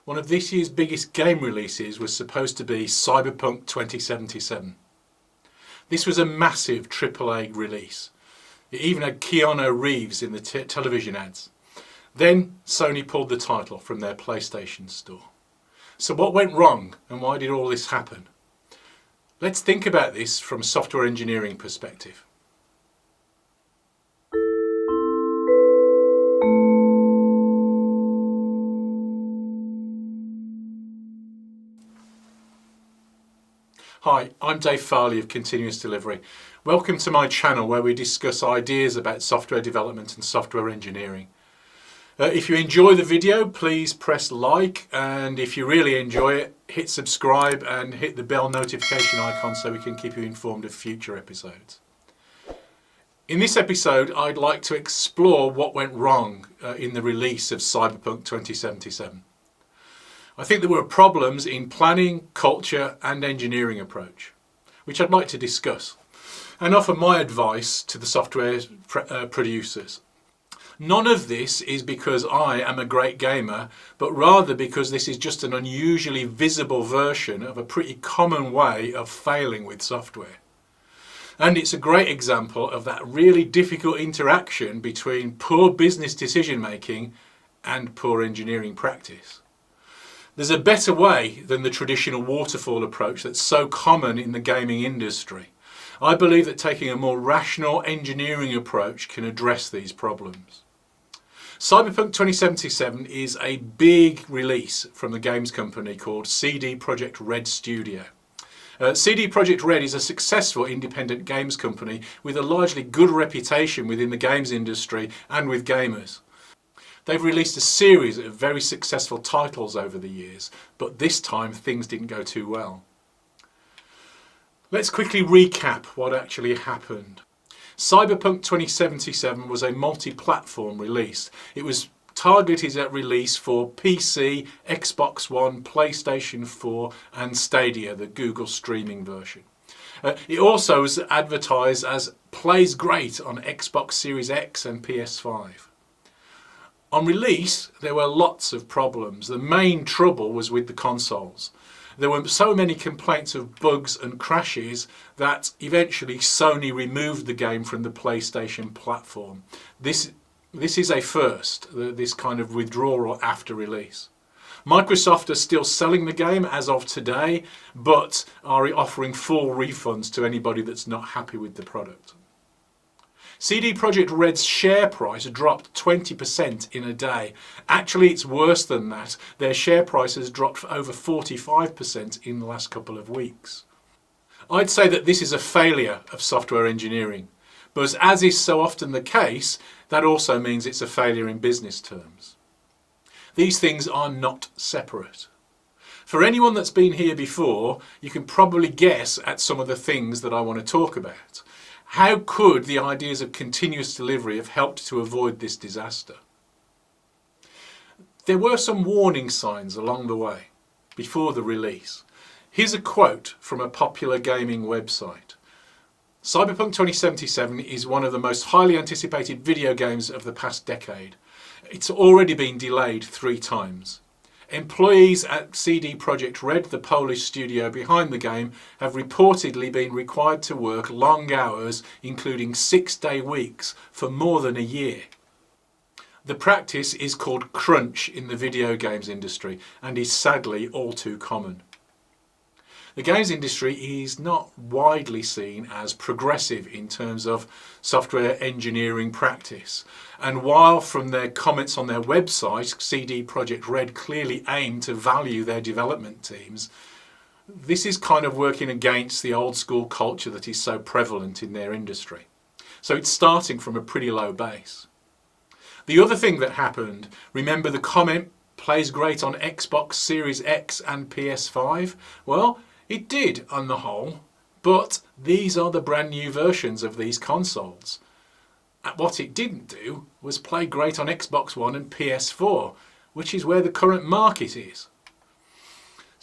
One of this year's biggest game releases was supposed to be Cyberpunk 2077. This was a massive AAA release. It even had Keanu Reeves in the television ads. Then Sony pulled the title from their PlayStation store. So what went wrong and why did all this happen? Let's think about this from a software engineering perspective. Hi, I'm Dave Farley of Continuous Delivery. Welcome to my channel where we discuss ideas about software development and software engineering. If you enjoy the video, please press like, and if you really enjoy it, hit subscribe and hit the bell notification icon so we can keep you informed of future episodes. In this episode, I'd like to explore what went wrong in the release of Cyberpunk 2077. I think there were problems in planning, culture and engineering approach, which I'd like to discuss and offer my advice to the software producers. None of this is because I am a great gamer, but rather because this is just an unusually visible version of a pretty common way of failing with software. And it's a great example of that really difficult interaction between poor business decision making and poor engineering practice. There's a better way than the traditional waterfall approach that's so common in the gaming industry. I believe that taking a more rational engineering approach can address these problems. Cyberpunk 2077 is a big release from the games company called CD Projekt Red Studio. CD Projekt Red is a successful independent games company with a largely good reputation within the games industry and with gamers. They've released a series of very successful titles over the years, but this time things didn't go too well. Let's quickly recap what actually happened. Cyberpunk 2077 was a multi-platform release. It was targeted at release for PC, Xbox One, PlayStation 4 and Stadia, the Google streaming version. It also was advertised as plays great on Xbox Series X and PS5. On release, there were lots of problems. The main trouble was with the consoles. There were so many complaints of bugs and crashes that eventually Sony removed the game from the PlayStation platform. This is a first, this kind of withdrawal after release. Microsoft are still selling the game as of today, but are offering full refunds to anybody that's not happy with the product. CD Projekt Red's share price dropped 20% in a day. Actually, it's worse than that. Their share price has dropped over 45% in the last couple of weeks. I'd say that this is a failure of software engineering, but as is so often the case, that also means it's a failure in business terms. These things are not separate. For anyone that's been here before, you can probably guess at some of the things that I want to talk about. How could the ideas of continuous delivery have helped to avoid this disaster? There were some warning signs along the way, before the release. Here's a quote from a popular gaming website. Cyberpunk 2077 is one of the most highly anticipated video games of the past decade. It's already been delayed 3 times. Employees at CD Projekt Red, the Polish studio behind the game, have reportedly been required to work long hours, including 6-day weeks, for more than a year. The practice is called crunch in the video games industry and is sadly all too common. The games industry is not widely seen as progressive in terms of software engineering practice. And while from their comments on their website, CD Projekt Red clearly aim to value their development teams, this is kind of working against the old school culture that is so prevalent in their industry. So it's starting from a pretty low base. The other thing that happened, remember the comment, plays great on Xbox Series X and PS5? Well, it did on the whole, but these are the brand new versions of these consoles. What it didn't do was play great on Xbox One and PS4, which is where the current market is.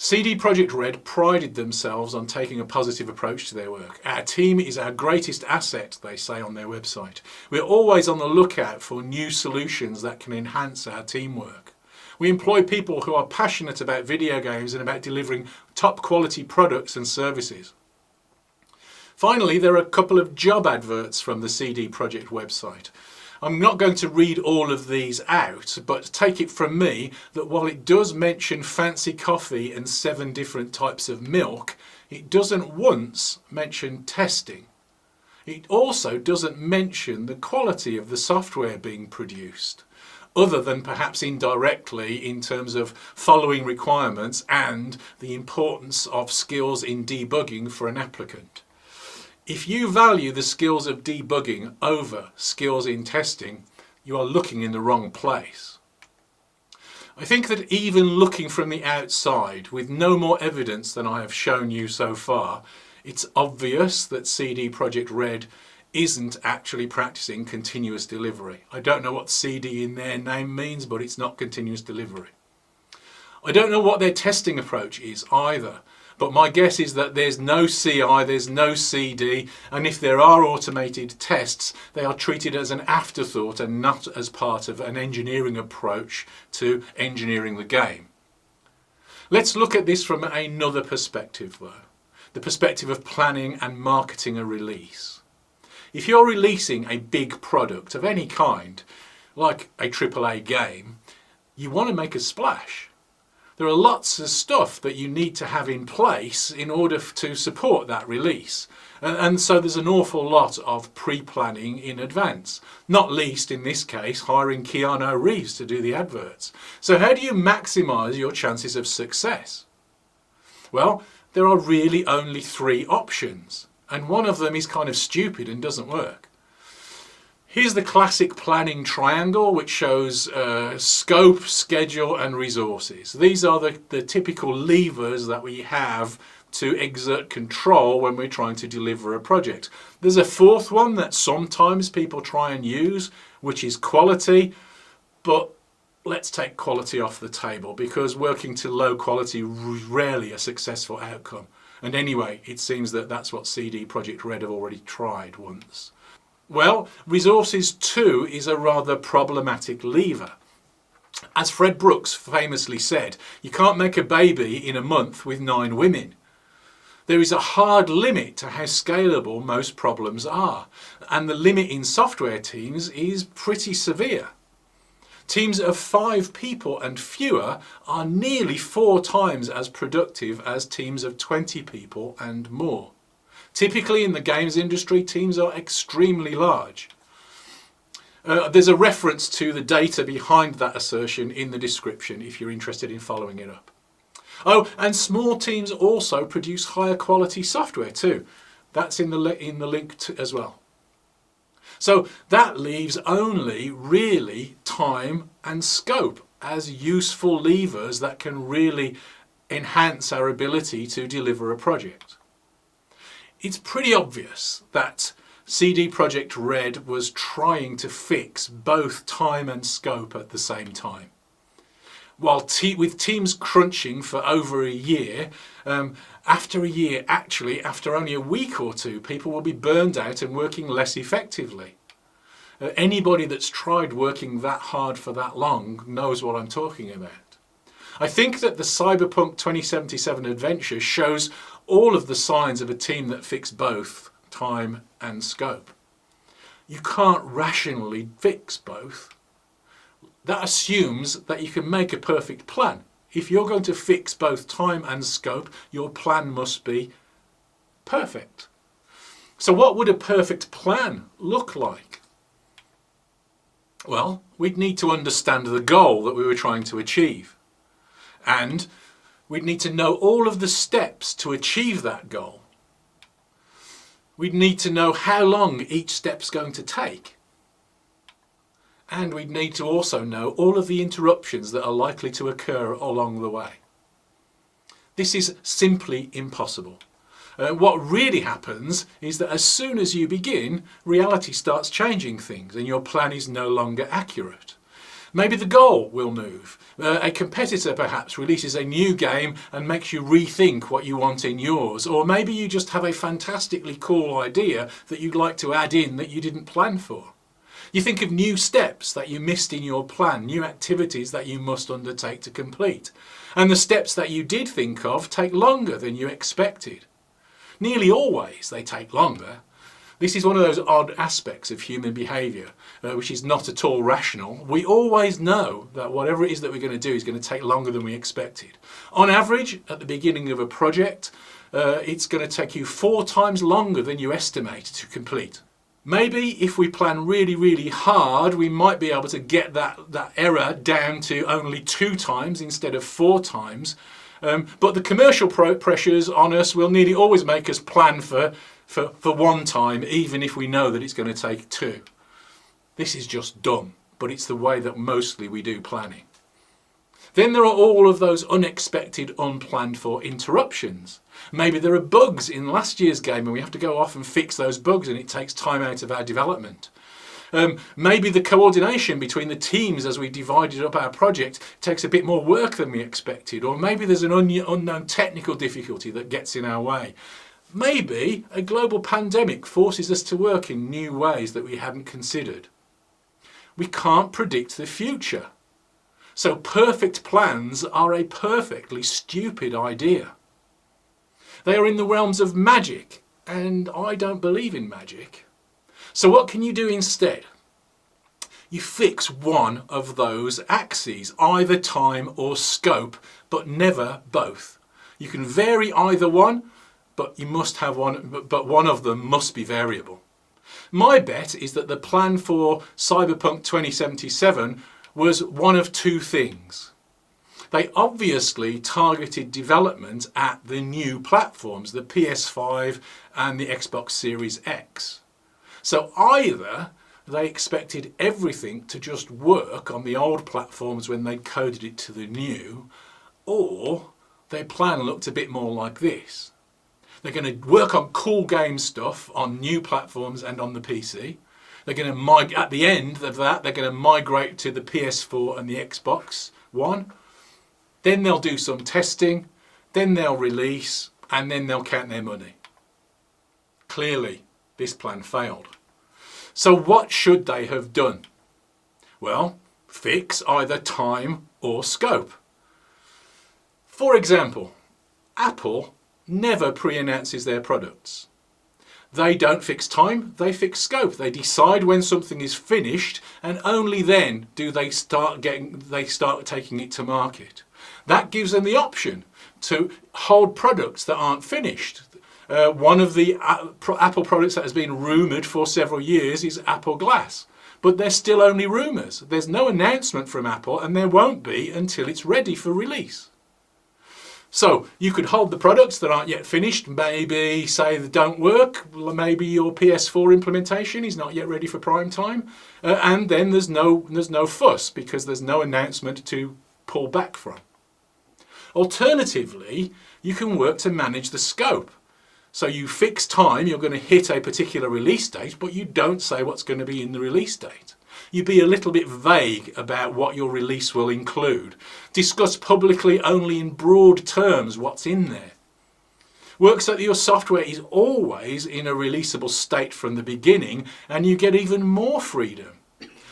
CD Projekt Red prided themselves on taking a positive approach to their work. Our team is our greatest asset, they say on their website. We're always on the lookout for new solutions that can enhance our teamwork. We employ people who are passionate about video games and about delivering top quality products and services. Finally, there are a couple of job adverts from the CD Projekt website. I'm not going to read all of these out, but take it from me that while it does mention fancy coffee and 7 different types of milk, it doesn't once mention testing. It also doesn't mention the quality of the software being produced, other than perhaps indirectly in terms of following requirements and the importance of skills in debugging for an applicant. If you value the skills of debugging over skills in testing, you are looking in the wrong place. I think that even looking from the outside, with no more evidence than I have shown you so far, it's obvious that CD Projekt Red isn't actually practicing continuous delivery. I don't know what CD in their name means, but it's not continuous delivery. I don't know what their testing approach is either. But my guess is that there's no CI, there's no CD, and if there are automated tests, they are treated as an afterthought and not as part of an engineering approach to engineering the game. Let's look at this from another perspective though, the perspective of planning and marketing a release. If you're releasing a big product of any kind, like a AAA game, you want to make a splash. There are lots of stuff that you need to have in place in order to support that release. And so there's an awful lot of pre-planning in advance, not least in this case hiring Keanu Reeves to do the adverts. So how do you maximise your chances of success? Well, there are really only 3 options, and one of them is kind of stupid and doesn't work. Here's the classic planning triangle, which shows scope, schedule and resources. These are the typical levers that we have to exert control when we're trying to deliver a project. There's a 4th one that sometimes people try and use, which is quality, but let's take quality off the table because working to low quality is rarely a successful outcome. And anyway, it seems that that's what CD Projekt Red have already tried once. Well, resources too is a rather problematic lever. As Fred Brooks famously said, you can't make a baby in a month with 9 women. There is a hard limit to how scalable most problems are, and the limit in software teams is pretty severe. Teams of 5 people and fewer are nearly 4 times as productive as teams of 20 people and more. Typically in the games industry, teams are extremely large. There's a reference to the data behind that assertion in the description if you're interested in following it up. Oh, and small teams also produce higher quality software too. That's in the link as well. So that leaves only really time and scope as useful levers that can really enhance our ability to deliver a project. It's pretty obvious that CD Projekt Red was trying to fix both time and scope at the same time. While with teams crunching for over a year, after only a week or 2, people will be burned out and working less effectively. Anybody that's tried working that hard for that long knows what I'm talking about. I think that the Cyberpunk 2077 adventure shows all of the signs of a team that fix both time and scope. You can't rationally fix both. That assumes that you can make a perfect plan. If you're going to fix both time and scope, your plan must be perfect. So what would a perfect plan look like? Well, we'd need to understand the goal that we were trying to achieve. And we'd need to know all of the steps to achieve that goal. We'd need to know how long each step's going to take. And we'd need to also know all of the interruptions that are likely to occur along the way. This is simply impossible. What really happens is that as soon as you begin, reality starts changing things and your plan is no longer accurate. Maybe the goal will move. A competitor perhaps releases a new game and makes you rethink what you want in yours. Or maybe you just have a fantastically cool idea that you'd like to add in that you didn't plan for. You think of new steps that you missed in your plan, new activities that you must undertake to complete. And the steps that you did think of take longer than you expected. Nearly always they take longer. This is one of those odd aspects of human behaviour, which is not at all rational. We always know that whatever it is that we're going to do is going to take longer than we expected. On average, at the beginning of a project, it's going to take you 4 times longer than you estimate to complete. Maybe if we plan really, really hard, we might be able to get that error down to only 2 times instead of 4 times. But the commercial pressures on us will nearly always make us plan for 1 time, even if we know that it's going to take 2. This is just dumb, but it's the way that mostly we do planning. Then there are all of those unexpected, unplanned for interruptions. Maybe there are bugs in last year's game and we have to go off and fix those bugs and it takes time out of our development. Maybe the coordination between the teams as we divided up our project takes a bit more work than we expected, or maybe there's an unknown technical difficulty that gets in our way. Maybe a global pandemic forces us to work in new ways that we hadn't considered. We can't predict the future. So perfect plans are a perfectly stupid idea. They are in the realms of magic, and I don't believe in magic. So what can you do instead? You fix one of those axes, either time or scope, but never both. You can vary either one, but you must have one, but one of them must be variable. My bet is that the plan for Cyberpunk 2077 was one of 2 things. They obviously targeted development at the new platforms, the PS5 and the Xbox Series X. So either they expected everything to just work on the old platforms when they coded it to the new, or their plan looked a bit more like this. They're going to work on cool game stuff on new platforms and on the PC. They're going to at the end of that, they're going to migrate to the PS4 and the Xbox One. Then they'll do some testing, then they'll release, and then they'll count their money. Clearly, this plan failed. So what should they have done? Well, fix either time or scope. For example, Apple never pre-announces their products. They don't fix time, they fix scope. They decide when something is finished, and only then do they start taking it to market. That gives them the option to hold products that aren't finished. One of the Apple products that has been rumoured for several years is Apple Glass. But they're still only rumours. There's no announcement from Apple, and there won't be until it's ready for release. So you could hold the products that aren't yet finished, maybe say they don't work, maybe your PS4 implementation is not yet ready for prime time, and then there's no fuss because there's no announcement to pull back from. Alternatively, you can work to manage the scope. So you fix time, you're going to hit a particular release date, but you don't say what's going to be in the release date. You be a little bit vague about what your release will include. Discuss publicly only in broad terms what's in there. Work so that your software is always in a releasable state from the beginning, and you get even more freedom.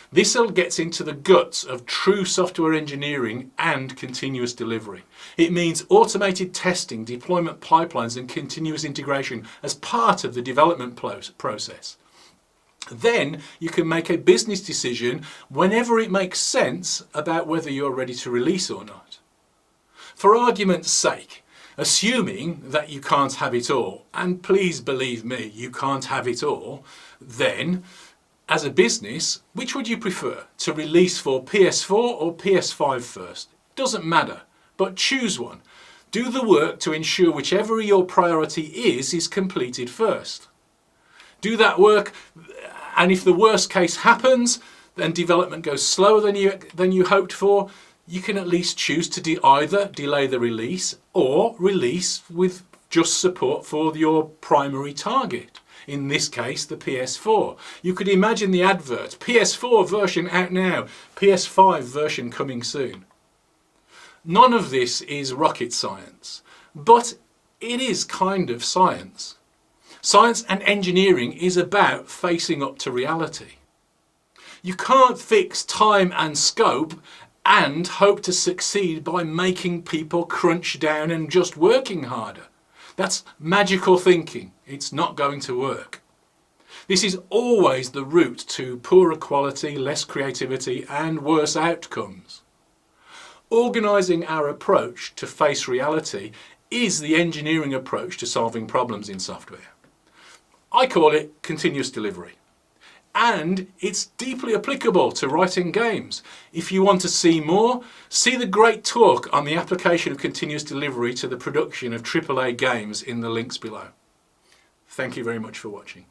This all gets into the guts of true software engineering and continuous delivery. It means automated testing, deployment pipelines, and continuous integration as part of the development process. Then you can make a business decision whenever it makes sense about whether you're ready to release or not. For argument's sake, assuming that you can't have it all, and please believe me, you can't have it all, then as a business, which would you prefer? To release for PS4 or PS5 first? Doesn't matter, but choose one. Do the work to ensure whichever your priority is completed first. Do that work, and if the worst case happens, then development goes slower than you hoped for, you can at least choose to either delay the release or release with just support for your primary target. In this case, the PS4. You could imagine the advert, PS4 version out now, PS5 version coming soon. None of this is rocket science, but it is kind of science. Science and engineering is about facing up to reality. You can't fix time and scope and hope to succeed by making people crunch down and just working harder. That's magical thinking. It's not going to work. This is always the route to poorer quality, less creativity and worse outcomes. Organising our approach to face reality is the engineering approach to solving problems in software. I call it continuous delivery. And it's deeply applicable to writing games. If you want to see more, see the great talk on the application of continuous delivery to the production of AAA games in the links below. Thank you very much for watching.